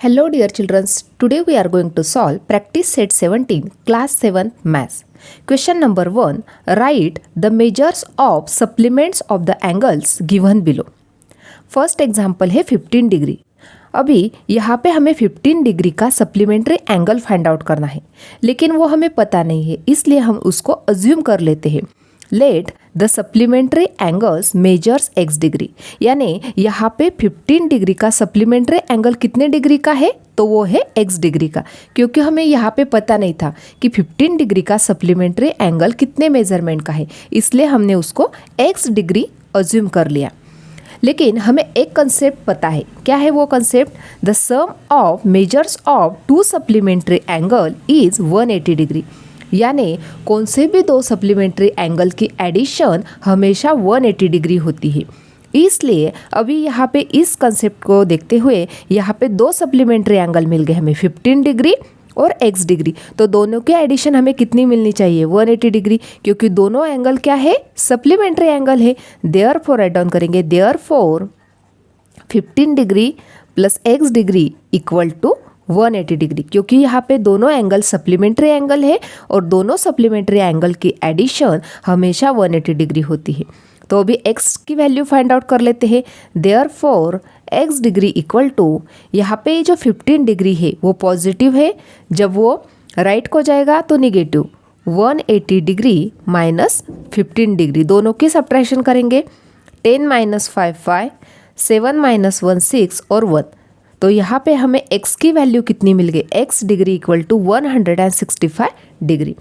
Hello dear children, today we are going to solve practice set 17 class 7 maths. Question number 1, write the measures of supplements of the angles given below. First example है 15 degree. अभी यहाँ पे हमें 15 degree का supplementary angle find out करना है, लेकिन वो हमें पता नहीं है, इसलिए हम उसको अज्यूम कर लेते हैं। Late the supplementary angles measures x degree, यानी यहाँ पे 15 डिग्री का सप्लीमेंट्री एंगल कितने डिग्री का है, तो वो है x डिग्री का, क्योंकि हमें यहाँ पे पता नहीं था कि 15 डिग्री का सप्लीमेंट्री एंगल कितने मेजरमेंट का है, इसलिए हमने उसको x डिग्री अज्यूम कर लिया। लेकिन हमें एक कंसेप्ट पता है, क्या है वो concept? The sum of measures of two supplementary angle is 180 degree, यानी कौन से भी दो सप्लीमेंट्री एंगल की एडिशन हमेशा 180 डिग्री होती है। इसलिए अभी यहाँ पे इस कंसेप्ट को देखते हुए यहाँ पे दो सप्लीमेंट्री एंगल मिल गए हमें, 15 डिग्री और x डिग्री, तो दोनों की एडिशन हमें कितनी मिलनी चाहिए? 180 डिग्री, क्योंकि दोनों एंगल क्या है? सप्लीमेंट्री एंगल है। देयरफॉर राइट डाउन करेंगे, therefore 15 degree plus x degree equal to 180 degree, क्योंकि यहाँ पे दोनों एंगल सप्लीमेंट्री एंगल है और दोनों सप्लीमेंट्री एंगल की एडिशन हमेशा 180 डिग्री होती है। तो अभी x की वैल्यू फाइंड आउट कर लेते हैं। Therefore x degree equal to, यहाँ पे जो 15 डिग्री है वो पॉजिटिव है, जब वो राइट को जाएगा तो निगेटिव, 180 डिग्री माइनस 15 डिग्री, दोनों की सब्ट्रैक्शन करेंगे। 10 माइनस 5 5, 7 माइनस 1 6 और 1, तो यहाँ पे हमें x की वैल्यू कितनी मिल गई? x degree equal to 165 degree.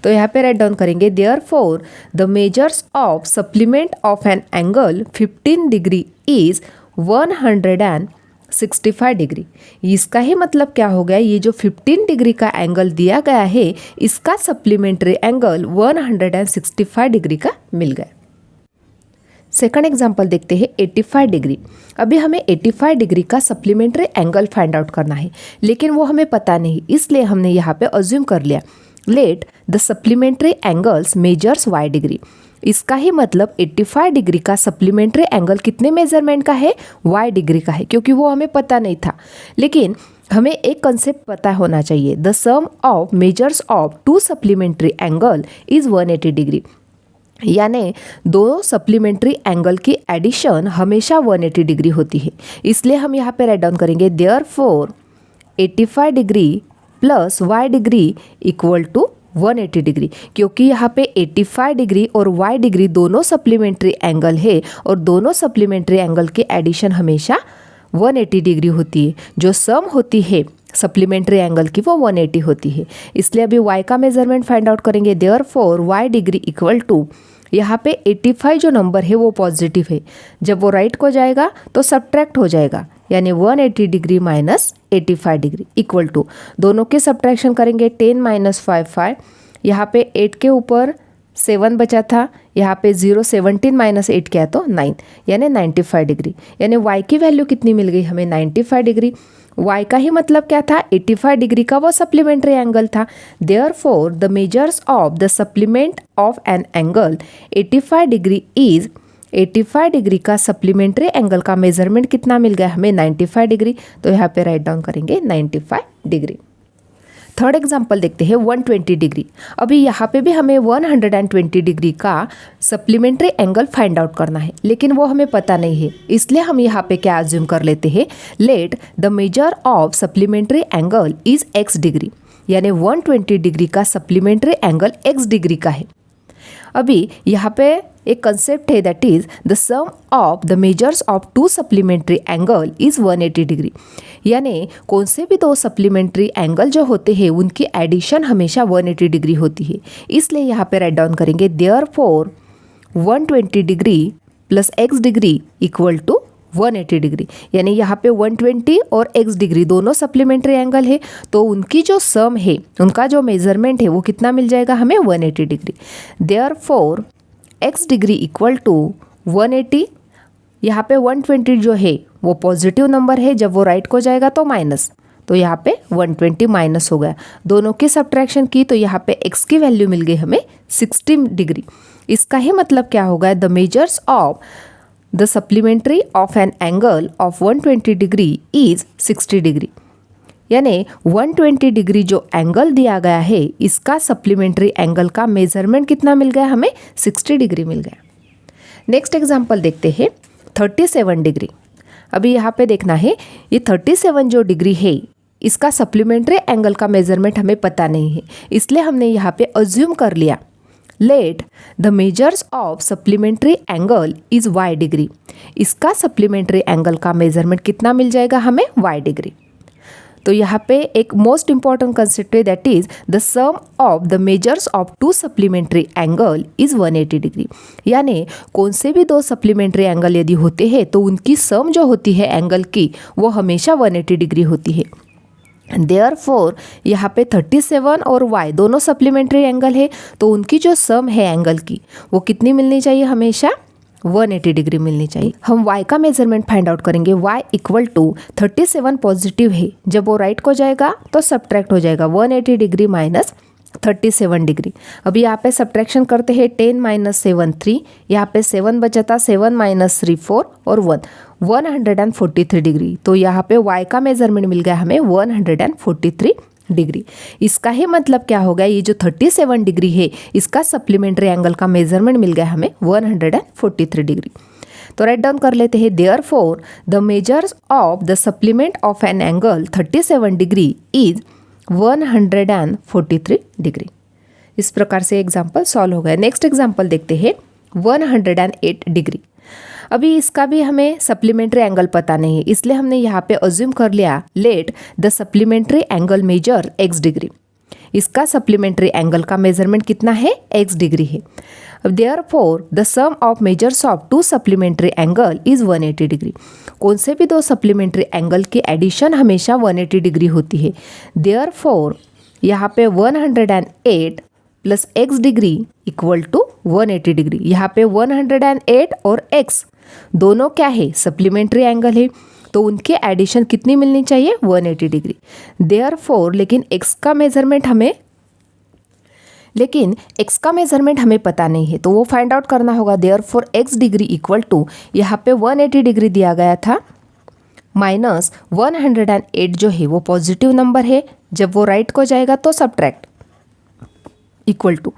तो यहाँ पे राइट डाउन करेंगे, therefore the measures of supplement of an angle 15 degree is 165 degree. इसका ही मतलब क्या हो गया? ये जो 15 डिग्री का एंगल दिया गया है, इसका सप्लीमेंट्री एंगल 165 डिग्री का मिल गया। सेकंड एग्जाम्पल देखते हैं 85 डिग्री। अभी हमें 85 डिग्री का सप्लीमेंट्री एंगल फाइंड आउट करना है, लेकिन वो हमें पता नहीं, इसलिए हमने यहाँ पे अज्यूम कर लिया। Let the supplementary angles measures y degree, इसका ही मतलब 85 डिग्री का सप्लीमेंट्री एंगल कितने मेजरमेंट का है? y डिग्री का है, क्योंकि वो हमें पता नहीं था। लेकिन हमें एक कंसेप्ट पता होना चाहिए, the sum of measures of two supplementary angle is 180 degree, यानी दो सप्लीमेंट्री एंगल की एडिशन हमेशा 180 डिग्री होती है। इसलिए हम यहाँ पे राइट डाउन करेंगे, therefore 85 degree plus y degree equal to 180 degree, क्योंकि यहाँ पे 85 डिग्री और y डिग्री दोनों सप्लीमेंट्री एंगल है और दोनों सप्लीमेंट्री एंगल की एडिशन हमेशा 180 डिग्री होती है। जो सम होती है सप्लीमेंट्री एंगल की वो 180 होती है। इसलिए अभी y का मेजरमेंट फाइंड आउट करेंगे, therefore y degree equal to, यहाँ पे 85 जो नंबर है वो पॉजिटिव है, जब वो राइट को जाएगा तो सब्ट्रैक्ट हो जाएगा, यानी 180 degree minus 85 degree equal to, दोनों के सब्ट्रैक्शन करेंगे। 10 माइनस 5 5, यहाँ पे 8 के ऊपर 7 बचा था, यहाँ पे 0, 17 माइनस 8 क्या है तो 9, यानी 95 डिग्री, यानी y की वैल्यू कितनी मिल गई हमें? 95 डिग्री। y का ही मतलब क्या था? 85 डिग्री का वो सप्लीमेंट्री एंगल था। Therefore the measures of the supplement of an angle 85 degree is, 85 degree का सप्लीमेंट्री एंगल का मेजरमेंट कितना मिल गया हमें? 95 डिग्री। तो यहाँ पे राइट डाउन करेंगे 95 डिग्री। थर्ड एग्जाम्पल देखते हैं 120 डिग्री। अभी यहाँ पे भी हमें 120 डिग्री का सप्लीमेंट्री एंगल फाइंड आउट करना है, लेकिन वो हमें पता नहीं है, इसलिए हम यहाँ पे क्या अज्यूम कर लेते हैं? Let the measure of supplementary angle is x degree, यानी 120 डिग्री का सप्लीमेंट्री एंगल x डिग्री का है। अभी यहाँ पे एक कंसेप्ट है, that is the sum of the measures of two supplementary angle is 180 degree, यानी कौन से भी दो सप्लीमेंट्री एंगल जो होते हैं उनकी एडिशन हमेशा 180 डिग्री होती है। इसलिए यहाँ पे राइट डाउन करेंगे, therefore 120 degree plus x degree equal to 180 degree, यानी यहाँ पे 120 और x डिग्री दोनों सप्लीमेंट्री एंगल है, तो उनकी जो सम है, उनका जो मेजरमेंट है वो कितना मिल जाएगा हमें? 180 degree. Therefore x degree equal to 180, यहाँ पे 120 जो है वो पॉजिटिव नंबर है, जब वो राइट को जाएगा तो माइनस, तो यहाँ पे 120 माइनस हो गया, दोनों की सब्ट्रैक्शन की तो यहाँ पे x की वैल्यू मिल गई हमें 60 डिग्री। इसका ही मतलब क्या होगा? The measures of the supplementary of an angle of 120 degree is 60 degree, यानी 120 डिग्री जो एंगल दिया गया है इसका सप्लीमेंट्री एंगल का मेजरमेंट कितना मिल गया हमें, 60 डिग्री मिल गया। नेक्स्ट एग्जांपल देखते हैं 37 डिग्री। अभी यहाँ पे देखना है ये 37 जो डिग्री है इसका सप्लीमेंट्री एंगल का मेजरमेंट हमें पता नहीं है, इसलिए हमने यहाँ पे अज्यूम कर लिया let the measures of supplementary angle is y degree. इसका सप्लीमेंट्री एंगल का मेजरमेंट कितना मिल जाएगा हमें, y डिग्री। तो यहाँ पे एक मोस्ट इंपॉर्टेंट कंसेप्ट है that is the sum of the measures of two supplementary angle is 180 degree. यानी कौन से भी दो सप्लीमेंट्री एंगल यदि होते हैं तो उनकी सम जो होती है एंगल की वो हमेशा 180 डिग्री होती है। देयरफॉर यहाँ पे 37 और y दोनों सप्लीमेंट्री एंगल है तो उनकी जो सम है एंगल की वो कितनी मिलनी चाहिए, हमेशा 180 डिग्री मिलनी चाहिए। हम y का मेजरमेंट फाइंड आउट करेंगे। y इक्वल टू 37 पॉजिटिव है, जब वो राइट को जाएगा तो सब्ट्रैक्ट हो जाएगा 180 डिग्री माइनस 37 डिग्री। अभी यहाँ पे सब्ट्रैक्शन करते हैं 10 माइनस 7 3, यहाँ पे 7 बचाता 7 माइनस 3 4 और 143 डिग्री। तो यहाँ पे y का मेजरमेंट मिल गया हमें 143 डिग्री। इसका ही मतलब क्या हो गया, ये जो 37 डिग्री है इसका सप्लीमेंट्री एंगल का मेजरमेंट मिल गया हमें 143 डिग्री। तो राइट डाउन कर लेते हैं therefore the measures of the supplement of an angle 37 degree is 143 degree. इस प्रकार से एग्जाम्पल सॉल्व हो गया। नेक्स्ट एग्जाम्पल देखते हैं 108 डिग्री। अभी इसका भी हमें सप्लीमेंट्री एंगल पता नहीं है, इसलिए हमने यहाँ पे अज्यूम कर लिया let the supplementary angle measure x degree. इसका सप्लीमेंट्री एंगल का मेजरमेंट कितना है, x डिग्री है। Therefore the sum of measures of two supplementary angle is 180 degree. कौन से भी दो सप्लीमेंट्री एंगल की एडिशन हमेशा 180 डिग्री होती है। देयरफॉर यहाँ पे 108 प्लस x degree equal to 180 degree. यहाँ पे 108 और x दोनों क्या है, सप्लीमेंट्री एंगल है, तो उनके एडिशन कितनी मिलनी चाहिए, 180 डिग्री। देयरफॉर लेकिन x का मेजरमेंट हमें पता नहीं है, तो वो फाइंड आउट करना होगा। Therefore x degree equal to यहाँ पे 180 डिग्री दिया गया था माइनस 108 जो है वो पॉजिटिव नंबर है, जब वो राइट को जाएगा तो सब्ट्रैक्ट इक्वल टू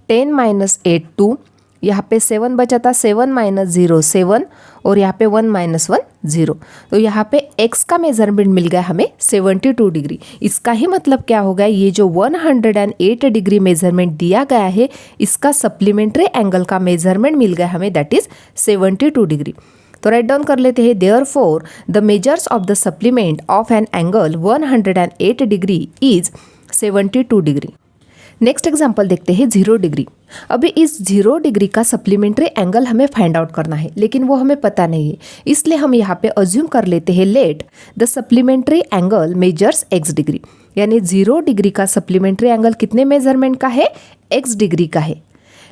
10 माइनस 8 2, यहाँ पे 7 बचा था 7 माइनस 0 7 और यहाँ पे 1 माइनस 1 0। तो यहाँ पे x का मेजरमेंट मिल गया हमें 72 डिग्री। इसका ही मतलब क्या होगा, ये जो 108 डिग्री मेजरमेंट दिया गया है इसका सप्लीमेंट्री एंगल का मेजरमेंट मिल गया हमें दैट इज 72 डिग्री। तो राइट डाउन कर लेते हैं therefore the measures of the supplement of an angle 108 degree is 72 degree. Next example देखते हैं 0 डिग्री। अभी इस 0 डिग्री का सप्लीमेंट्री एंगल हमें फाइंड आउट करना है, लेकिन वो हमें पता नहीं है, इसलिए हम यहाँ पे अज्यूम कर लेते हैं late the supplementary angle measures x degree. यानी 0 डिग्री का सप्लीमेंट्री एंगल कितने मेजरमेंट का है, x डिग्री का है।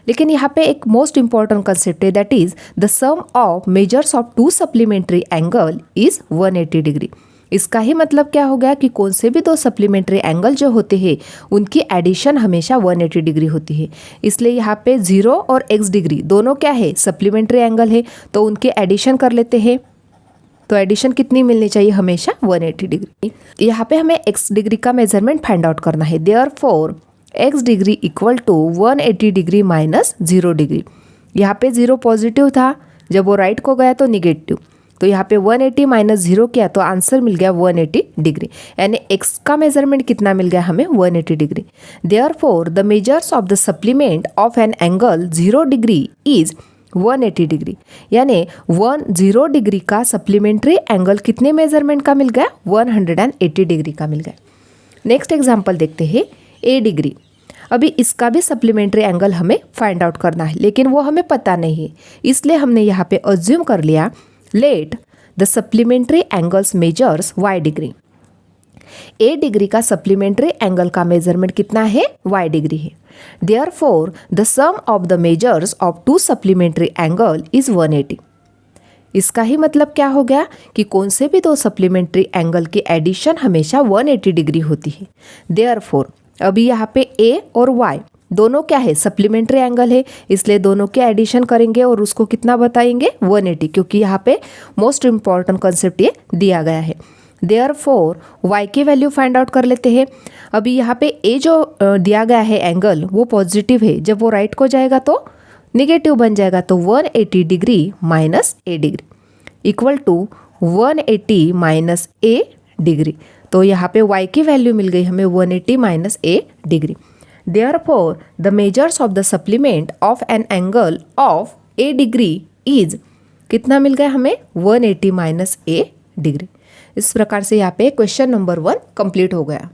लेकिन यहाँ पे एक मोस्ट इंपॉर्टेंट कंसेप्ट है that is the sum of measures of two supplementary angle is 180 degree. इसका ही मतलब क्या हो गया कि कौन से भी दो सप्लीमेंट्री एंगल जो होते हैं उनकी एडिशन हमेशा 180 डिग्री होती है। इसलिए यहाँ पे 0 और x डिग्री दोनों क्या है, सप्लीमेंट्री एंगल है, तो उनके एडिशन कर लेते हैं। तो एडिशन कितनी मिलनी चाहिए, हमेशा 180 डिग्री। यहाँ पे हमें x डिग्री का मेजरमेंट फाइंड आउट करना है। Therefore x degree equal to 180 degree minus 0 degree. यहाँ पे 0 पॉजिटिव था, जब वो राइट को गया तो निगेटिव, तो यहाँ पे 180 माइनस 0 किया तो आंसर मिल गया 180 डिग्री। यानी x का मेजरमेंट कितना मिल गया हमें, 180 degree. Therefore the measures of the supplement of an angle 0 degree is 180 degree. यानी 10 डिग्री का सप्लीमेंट्री एंगल कितने मेजरमेंट का मिल गया, 180 डिग्री का मिल गया। नेक्स्ट एग्जाम्पल देखते हैं a डिग्री। अभी इसका भी सप्लीमेंट्री एंगल हमें फाइंड आउट करना है, लेकिन वो हमें पता नहीं है, इसलिए हमने यहाँ पे अज्यूम कर लिया let the supplementary angles measures y degree. a degree का सप्लीमेंट्री एंगल का मेजरमेंट कितना है, y डिग्री है। Therefore the sum of the measures of two supplementary angle is 180। इसका ही मतलब क्या हो गया कि कौन से भी दो सप्लीमेंट्री एंगल की एडिशन हमेशा 180 डिग्री होती है। देयरफॉर अभी यहाँ पे a और y दोनों क्या है, सप्लीमेंट्री एंगल है, इसलिए दोनों के एडिशन करेंगे और उसको कितना बताएंगे, 180, क्योंकि यहाँ पे मोस्ट इंपॉर्टेंट कॉन्सेप्ट ये दिया गया है। देयरफॉर y की वैल्यू फाइंड आउट कर लेते हैं। अभी यहाँ पे a जो दिया गया है एंगल वो पॉजिटिव है, जब वो राइट को जाएगा तो निगेटिव बन जाएगा, तो 180 degree minus a degree equal to 180 minus a degree. तो यहाँ पे y की वैल्यू मिल गई हमें 180 minus a degree. Therefore the measures of the supplement of an angle of a degree is, कितना मिल गया हमें 180 माइनस a डिग्री। इस प्रकार से यहाँ पे क्वेश्चन नंबर 1 कंप्लीट हो गया।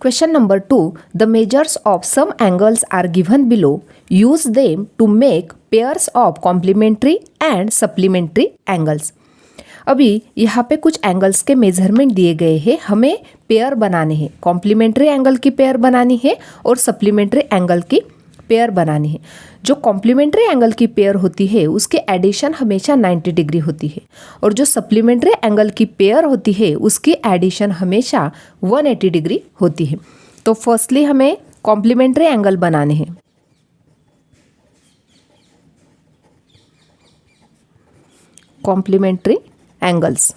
Question number 2, the measures of some angles are given below, use them to make pairs of complementary and supplementary angles. अभी यहाँ पे कुछ एंगल्स के मेजरमेंट दिए गए हैं, हमें पेयर बनाने हैं, कॉम्प्लीमेंट्री एंगल की पेयर बनानी है और सप्लीमेंट्री एंगल की पेयर बनानी है। जो कॉम्प्लीमेंट्री एंगल की पेयर होती है उसके एडिशन हमेशा 90 डिग्री होती है और जो सप्लीमेंट्री एंगल की पेयर होती है उसकी एडिशन हमेशा 180 डिग्री होती है। तो फर्स्टली हमें कॉम्प्लीमेंट्री एंगल बनाने हैं। कॉम्प्लीमेंट्री एंगल्स,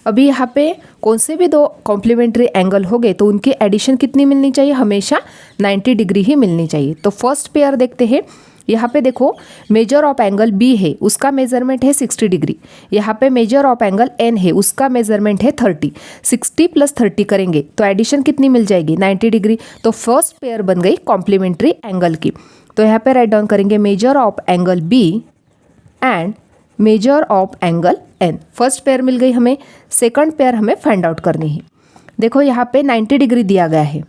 अभी यहाँ पे कौन से भी दो कॉम्प्लीमेंट्री एंगल हो गए तो उनकी एडिशन कितनी मिलनी चाहिए, हमेशा 90 डिग्री ही मिलनी चाहिए। तो फर्स्ट पेयर देखते हैं। यहाँ पे देखो मेजर ऑफ एंगल बी है, उसका मेजरमेंट है 60 डिग्री। यहाँ पे मेजर ऑफ एंगल एन है, उसका मेजरमेंट है 30। 60 प्लस 30 करेंगे तो एडिशन कितनी मिल जाएगी, 90 डिग्री। तो फर्स्ट पेयर बन गई कॉम्प्लीमेंट्री एंगल की। तो यहाँ पे राइट डाउन करेंगे measure of angle B and measure of angle N. First pair मिल गई हमें, सेकंड पेयर हमें फाइंड आउट करनी है। देखो यहाँ पे 90 डिग्री दिया गया है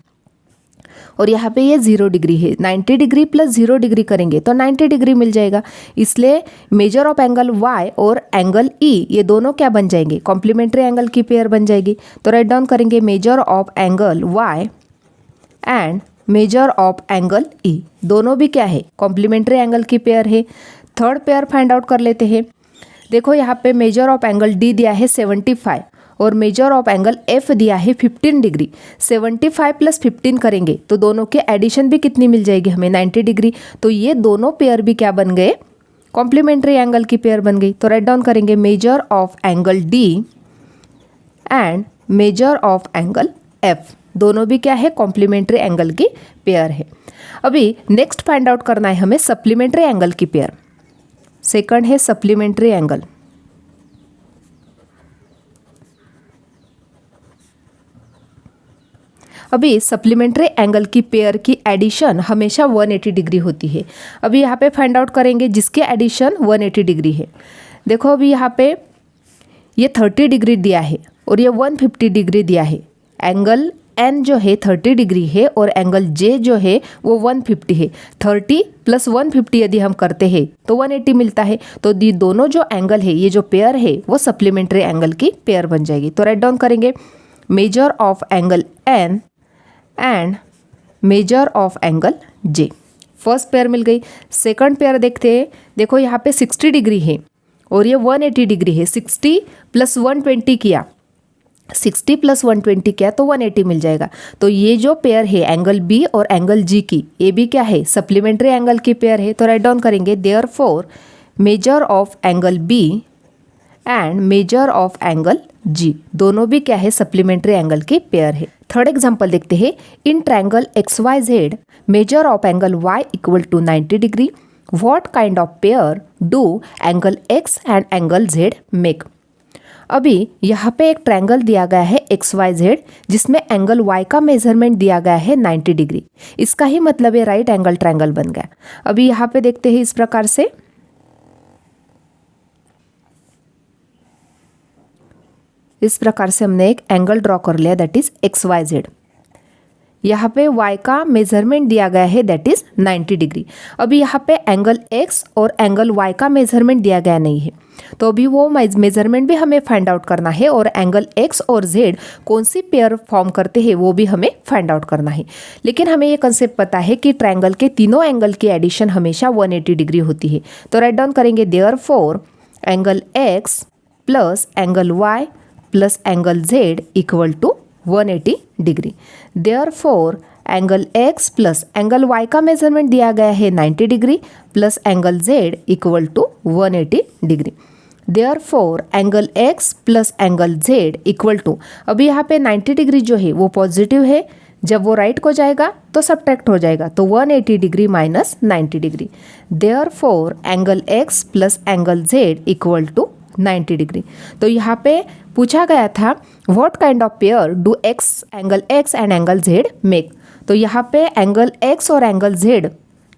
और यहाँ पे ये 0 डिग्री है। 90 डिग्री प्लस 0 डिग्री करेंगे तो 90 डिग्री मिल जाएगा। इसलिए मेजर ऑफ एंगल y और एंगल E ये दोनों क्या बन जाएंगे, कॉम्प्लीमेंट्री एंगल की पेयर बन जाएगी। तो राइट डाउन करेंगे measure of angle y and measure of angle E, दोनों भी क्या है, कॉम्प्लीमेंट्री एंगल की पेयर है। थर्ड पेयर फाइंड आउट कर लेते हैं। देखो यहाँ पे मेजर ऑफ एंगल D दिया है 75 और मेजर ऑफ एंगल F दिया है 15 डिग्री। 75 प्लस 15 करेंगे तो दोनों के एडिशन भी कितनी मिल जाएगी हमें, 90 डिग्री। तो ये दोनों पेयर भी क्या बन गए, कॉम्प्लीमेंट्री एंगल की पेयर बन गई। तो राइट डाउन करेंगे measure of angle D and measure of angle F, दोनों भी क्या है, कॉम्प्लीमेंट्री एंगल की पेयर है। अभी नेक्स्ट फाइंड आउट करना है हमें सप्लीमेंट्री एंगल की पेयर। सेकंड है सप्लीमेंट्री एंगल। अभी सप्लीमेंट्री एंगल की पेयर की एडिशन हमेशा 180 डिग्री होती है। अभी यहाँ पे फाइंड आउट करेंगे जिसकी एडिशन 180 डिग्री है। देखो अभी यहाँ पे ये 30 डिग्री दिया है और ये 150 डिग्री दिया है। एंगल एन जो है 30 डिग्री है और एंगल जे जो है वो 150 है। 30 प्लस 150 यदि हम करते हैं तो 180 मिलता है। तो ये दोनों जो एंगल है, ये जो पेयर है वो सप्लीमेंट्री एंगल की पेयर बन जाएगी। तो राइट डाउन करेंगे measure of angle N and measure of angle J. First pair मिल गई। सेकंड पेयर देखते हैं। देखो यहाँ पे 60 डिग्री है और ये 180 डिग्री है। 60 प्लस 120 किया, 60 प्लस 120 किया तो 180 मिल जाएगा। तो ये जो पेयर है एंगल बी और एंगल जी की, ये भी क्या है, सप्लीमेंट्री एंगल की पेयर है। तो राइट डाउन करेंगे therefore measure of angle B and measure of angle G, दोनों भी क्या है, सप्लीमेंट्री एंगल की पेयर है। थर्ड एग्जांपल देखते हैं। In triangle XYZ measure of angle y equal to 90 degree, what kind of pair do angle x and angle z make. अभी यहाँ पे एक ट्रायंगल दिया गया है XYZ जिसमें एंगल y का मेजरमेंट दिया गया है 90 डिग्री। इसका ही मतलब है राइट एंगल ट्रायंगल बन गया। अभी यहाँ पे देखते हैं इस प्रकार से। इस प्रकार से हमने एक एंगल ड्रॉ कर लिया दैट इज XYZ। यहाँ पे y का मेजरमेंट दिया गया है दैट इज 90 डिग्री। अभी यहाँ पे एंगल x और एंगल y का मेजरमेंट दिया गया नहीं है, तो अभी वो मेजरमेंट भी हमें फाइंड आउट करना है और एंगल x और z कौन सी पेयर फॉर्म करते हैं वो भी हमें फाइंड आउट करना है। लेकिन हमें ये कंसेप्ट पता है कि ट्रायंगल के तीनों एंगल की एडिशन हमेशा 180 डिग्री होती है। तो राइट डाउन करेंगे therefore angle x plus angle y plus angle z equal to 180 degree. Therefore angle x plus angle y का मेजरमेंट दिया गया है 90 degree plus angle z equal to 180 degree. Therefore angle x plus angle z equal to, अभी यहाँ पे 90 degree जो है वो पॉजिटिव है, जब वो राइट को जाएगा तो सब्ट्रैक्ट हो जाएगा, तो 180 degree minus 90 degree. Therefore angle x plus angle z equal to 90 degree. तो यहाँ पे पूछा गया था what kind of pair do angle x and angle z make. तो यहाँ पे एंगल x और एंगल z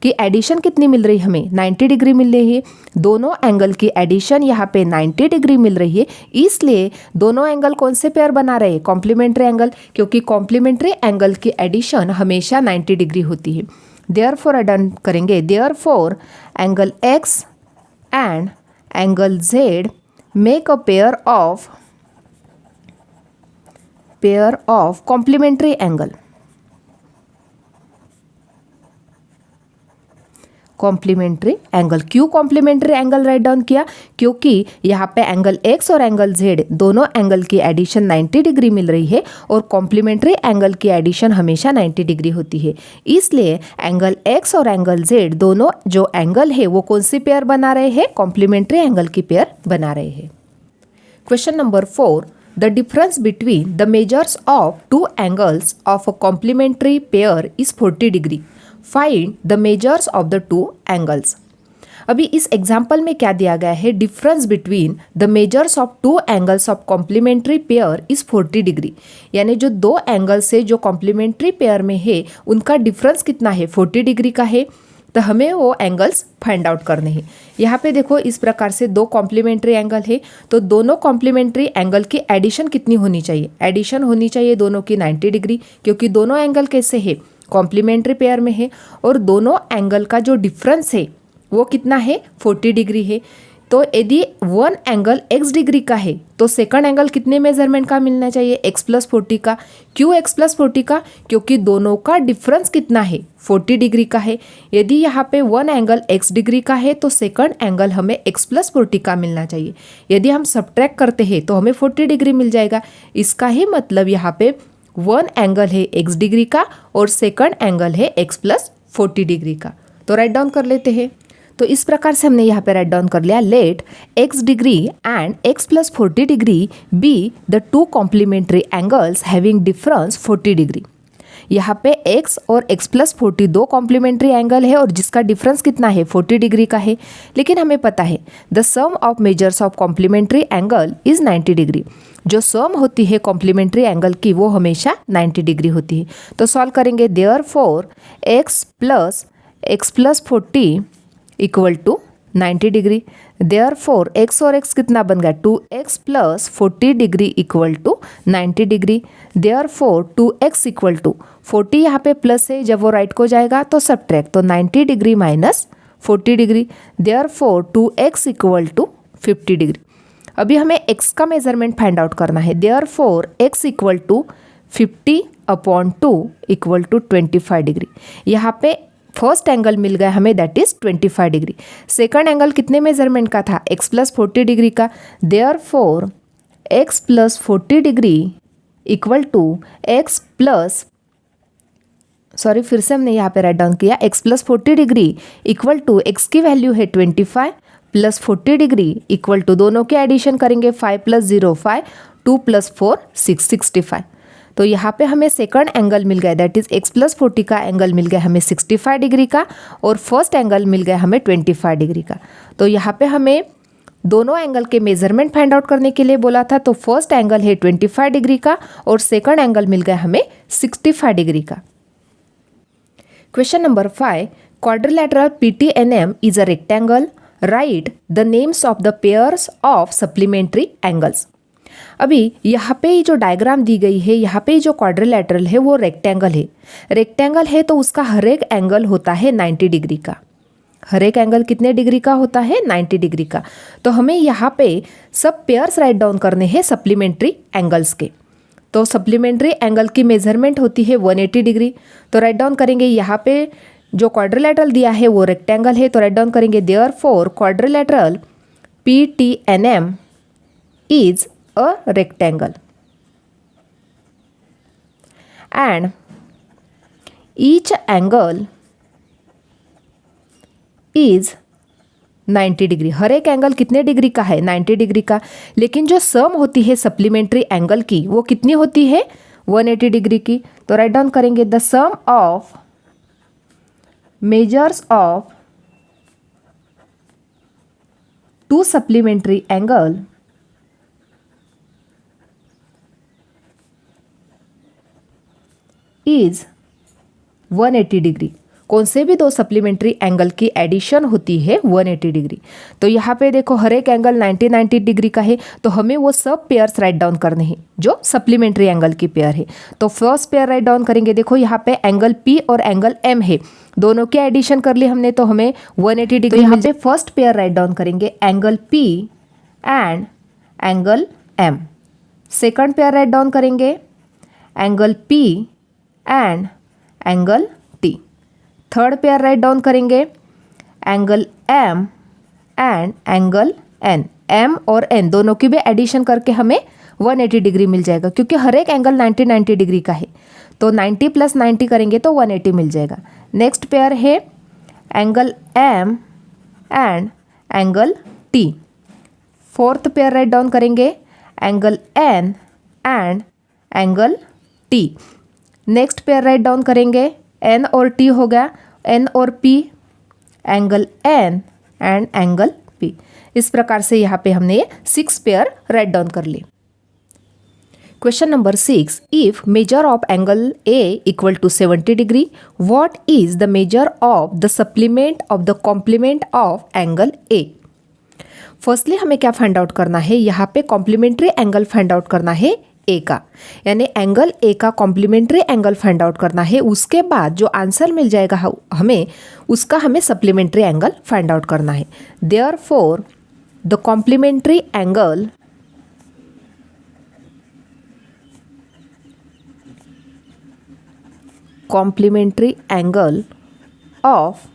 की एडिशन कितनी मिल रही है हमें, 90 डिग्री मिल रही है। दोनों एंगल की एडिशन यहाँ पे 90 डिग्री मिल रही है, इसलिए दोनों एंगल कौन से पेयर बना रहे हैं, कॉम्प्लीमेंट्री एंगल, क्योंकि कॉम्प्लीमेंट्री एंगल की एडिशन हमेशा 90 डिग्री होती है। देयरफॉर डन करेंगे, therefore angle x and angle z make a pair of complementary angle. Complementary angle, क्यों कॉम्प्लीमेंट्री एंगल राइट डाउन किया, क्योंकि यहाँ पे एंगल x और एंगल z दोनों एंगल की एडिशन 90 डिग्री मिल रही है और कॉम्प्लीमेंट्री एंगल की एडिशन हमेशा 90 डिग्री होती है, इसलिए एंगल x और एंगल z दोनों जो एंगल है वो कौन सी पेयर बना रहे हैं, कॉम्प्लीमेंट्री एंगल की पेयर बना रहे हैं। Question number 4, the difference between the measures of two angles of a complementary pair is 40 degree, find the measures of the two angles. अभी इस एग्जाम्पल में क्या दिया गया है, difference between the measures of two angles of complementary pair is 40 degree, यानी जो दो एंगल से जो कॉम्प्लीमेंट्री पेयर में है उनका डिफरेंस कितना है, 40 डिग्री का है। तो हमें वो एंगल्स फाइंड आउट करने हैं। यहाँ पे देखो इस प्रकार से दो कॉम्प्लीमेंट्री एंगल है, तो दोनों कॉम्प्लीमेंट्री एंगल की एडिशन कितनी होनी चाहिए, एडिशन होनी चाहिए दोनों की 90 डिग्री, क्योंकि दोनों एंगल कैसे है, कॉम्प्लीमेंट्री पेयर में है, और दोनों एंगल का जो डिफरेंस है वो कितना है, 40 डिग्री है। तो यदि वन एंगल x डिग्री का है तो सेकंड एंगल कितने मेजरमेंट का मिलना चाहिए, x प्लस 40 का। क्यों x प्लस 40 का, क्योंकि दोनों का डिफरेंस कितना है, 40 डिग्री का है। यदि यहाँ पे वन एंगल x डिग्री का है तो सेकंड एंगल हमें x प्लस 40 का मिलना चाहिए। यदि हम सब्ट्रैक्ट करते हैं तो हमें 40 डिग्री मिल जाएगा। इसका ही मतलब यहाँ पे वन एंगल है x डिग्री का और सेकंड एंगल है x प्लस 40 डिग्री का। तो राइट डाउन कर लेते हैं। तो इस प्रकार से हमने यहाँ पे राइट डाउन कर लिया, let x degree and x plus 40 degree be the two complementary angles having difference 40 degree. यहाँ पे x और x प्लस 40 दो कॉम्प्लीमेंट्री एंगल है और जिसका डिफरेंस कितना है, 40 डिग्री का है। लेकिन हमें पता है the sum of measures of complementary angle is 90 degree. जो सम होती है कॉम्प्लीमेंट्री एंगल की वो हमेशा 90 डिग्री होती है। तो सॉल्व करेंगे, therefore x plus 40 equal to 90 degree. Therefore x और x कितना बन गया, 2x plus 40 degree equal to 90 degree. Therefore 2x equal to 40, यहाँ पे प्लस है, जब वो राइट को जाएगा तो सब्ट्रैक्ट, तो 90 degree minus 40 degree. Therefore 2x equal to 50 degree. अभी हमें x का मेजरमेंट फाइंड आउट करना है। Therefore x equal to 50/2 equal to 25 degree. यहाँ पे फर्स्ट एंगल मिल गया हमें, that is 25 degree. Second angle कितने मेजरमेंट का था, x प्लस 40 डिग्री का। Therefore x plus 40 degree equal to x plus, sorry फिर से हमने यहाँ पे राइट डाउन किया, x plus 40 degree equal to x की वैल्यू है 25 प्लस 40 डिग्री इक्वल टू, दोनों के एडिशन करेंगे 5 प्लस 0 5, 2 प्लस 4 6, 65। तो यहाँ पे हमें सेकंड एंगल मिल गया, दैट इज x प्लस 40 का एंगल मिल गया हमें 65 डिग्री का और फर्स्ट एंगल मिल गया हमें 25 डिग्री का। तो यहाँ पे हमें दोनों एंगल के मेजरमेंट फाइंड आउट करने के लिए बोला था, तो फर्स्ट एंगल है 25 डिग्री का और सेकंड एंगल मिल गया हमें 65 डिग्री का। Question number 5, quadrilateral PTNM is a rectangle, right the names of the pairs of supplementary angles. अभी यहाँ पे जो डायग्राम दी गई है, यहाँ पे जो क्वाड्रिलेटरल है वो रेक्टेंगल है। रेक्टेंगल है तो उसका हर एक एंगल होता है 90 डिग्री का। हर एक एंगल कितने डिग्री का होता है, 90 डिग्री का। तो हमें यहाँ पे सब पेयर्स राइट डाउन करने हैं सप्लीमेंट्री एंगल्स के। तो सप्लीमेंट्री एंगल की मेजरमेंट होती है 180 डिग्री। तो राइट डाउन करेंगे, यहाँ पे जो क्वाड्रिलेटरल दिया है वो रेक्टेंगल है, तो राइट डाउन करेंगे, therefore quadrilateral PTNM is a rectangle and each angle is 90 degree. हर एक एंगल कितने डिग्री का है? 90 डिग्री का। लेकिन जो सम होती है सप्लीमेंट्री एंगल की वो कितनी होती है? 180 डिग्री की। तो राइट डाउन करेंगे the sum of measures of two supplementary angle is 180 degree. कौन से भी दो सप्लीमेंट्री एंगल की एडिशन होती है 180 डिग्री। तो यहाँ पे देखो हर एक एंगल 90 डिग्री का है, तो हमें वो सब पेयर्स राइट डाउन करने हैं जो सप्लीमेंट्री एंगल की पेयर है। तो फर्स्ट पेयर राइट डाउन करेंगे। देखो यहाँ पे एंगल P और एंगल M है, दोनों की एडिशन कर ली हमने, तो हमें 180 डिग्री। यहाँ पे फर्स्ट पेयर राइट डाउन करेंगे angle P and angle M। Second pair write down करेंगे angle P and angle T। Third pair write down करेंगे angle M and angle N। M और N दोनों की भी एडिशन करके हमें 180 डिग्री मिल जाएगा, क्योंकि हर एक एंगल 90 डिग्री का है। तो 90 + 90 करेंगे तो 180 मिल जाएगा। नेक्स्ट पेयर है angle M and angle T। Fourth pair write down करेंगे angle N and angle T। Next pair write down करेंगे N और T हो गया, N और P, angle N and angle P। इस प्रकार से यहाँ पे हमने ये 6 पेयर राइट डाउन कर लिए। Question number 6, if measure of angle A equal to 70 degree, what is the measure of the supplement of the complement of angle A। Firstly हमें क्या फाइंड आउट करना है? यहाँ पे कॉम्प्लीमेंट्री एंगल फाइंड आउट करना है ए का, यानी एंगल ए का कॉम्प्लीमेंट्री एंगल फाइंड आउट करना है। उसके बाद जो आंसर मिल जाएगा हमें, उसका हमें सप्लीमेंट्री एंगल फाइंड आउट करना है। Therefore the complementary angle of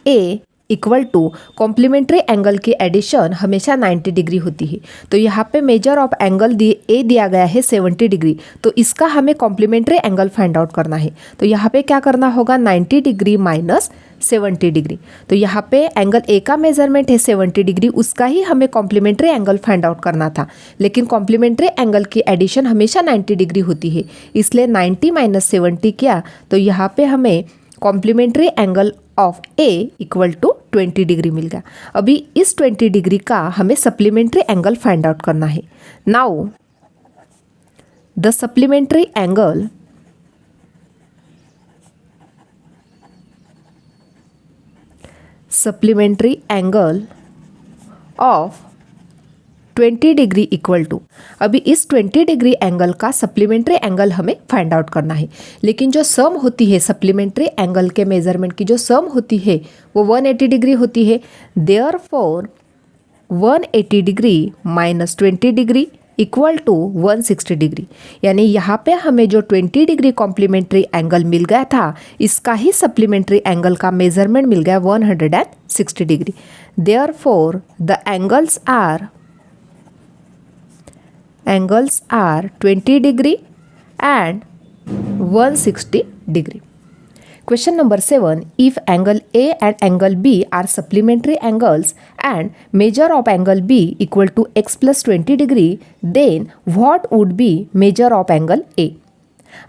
A equal to complementary angle की एडिशन हमेशा 90 डिग्री होती है। तो यहाँ पे मेजर ऑफ एंगल ए दिया गया है 70 डिग्री, तो इसका हमें कॉम्प्लीमेंट्री एंगल फाइंड आउट करना है। तो यहाँ पे क्या करना होगा? 90 डिग्री माइनस 70 डिग्री। तो यहाँ पे एंगल ए का मेजरमेंट है 70 डिग्री, उसका ही हमें कॉम्प्लीमेंट्री एंगल फाइंड आउट करना था। लेकिन कॉम्प्लीमेंट्री एंगल की एडिशन हमेशा 90 डिग्री होती है, इसलिए 90 माइनस 70 किया तो यहाँ पे हमें complementary angle of A equal to 20 degree मिल गया। अभी इस 20 डिग्री का हमें सप्लीमेंट्री एंगल फाइंड आउट करना है। Now the supplementary angle of 20 degree equal to, अभी इस 20 डिग्री एंगल का सप्लीमेंट्री एंगल हमें फाइंड आउट करना है। लेकिन जो सम होती है सप्लीमेंट्री एंगल के मेजरमेंट की, जो सम होती है वो 180 डिग्री होती है। Therefore 180 degree minus 20 degree equal to 160 degree, यानी यहाँ पे हमें जो 20 डिग्री कॉम्प्लीमेंट्री एंगल मिल गया था, इसका ही सप्लीमेंट्री एंगल का मेजरमेंट मिल गया 160 degree. Therefore the angles are 20 degree and 160 degree. Question number 7, if angle A and angle B are supplementary angles and measure of angle B equal to x plus 20 degree, then what would be measure of angle A?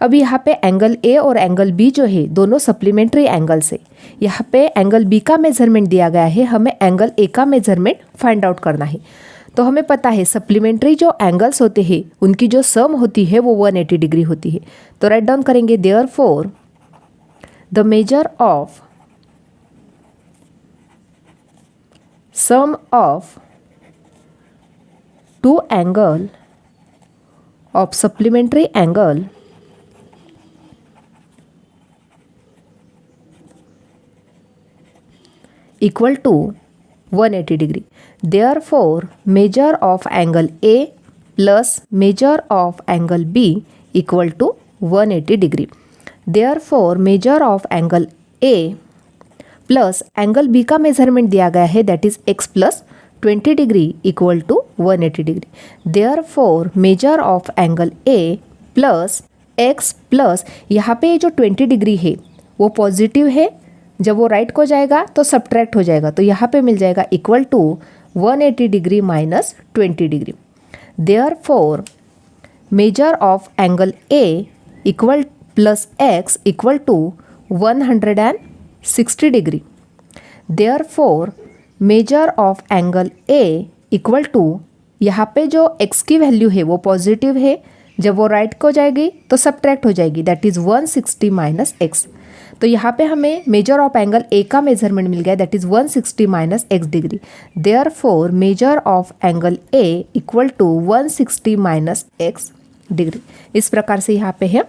अब यहाँ पे angle A और angle B जो है दोनों supplementary angles है। यहाँ पे एंगल B का मेजरमेंट दिया गया है, हमें एंगल A का मेजरमेंट फाइंड आउट करना है। तो हमें पता है सप्लीमेंट्री जो एंगल्स होते हैं उनकी जो सम होती है वो 180 डिग्री होती है। तो राइट डाउन करेंगे therefore the measure of sum of two angle of supplementary angle equal to 180 degree. Therefore, measure of angle A plus measure of angle B equal to 180 degree. Therefore, measure of angle A plus angle B का measurement दिया गया है that is x plus 20 degree equal to 180 degree. Therefore, measure of angle A plus x plus यहाँ पे जो 20 degree है वो positive है जब वो राइट को जाएगा तो सब्ट्रैक्ट हो जाएगा, तो यहाँ पे मिल जाएगा equal to 180 degree minus 20 degree. Therefore measure of angle A equal plus X equal to 160 degree. Therefore measure of angle A equal to, यहाँ पे जो x की वैल्यू है वो पॉजिटिव है, जब वो राइट को जाएगी तो सब्ट्रैक्ट हो जाएगी, दैट इज़ 160 माइनस एक्स। तो यहाँ पे हमें मेजर ऑफ एंगल ए का मेजरमेंट मिल गया, that is 160 minus X degree. Therefore measure of angle A equal to 160 minus X degree. इस प्रकार से यहाँ पे है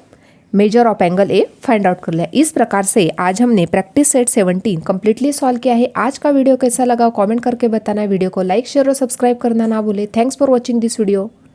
measure of angle A find out कर लिया। इस प्रकार से आज हमने प्रैक्टिस सेट 17 कंप्लीटली सॉल्व किया है। आज का वीडियो कैसा लगा कमेंट करके बताना। वीडियो को लाइक शेयर और सब्सक्राइब करना ना भूले। Thanks for watching this video.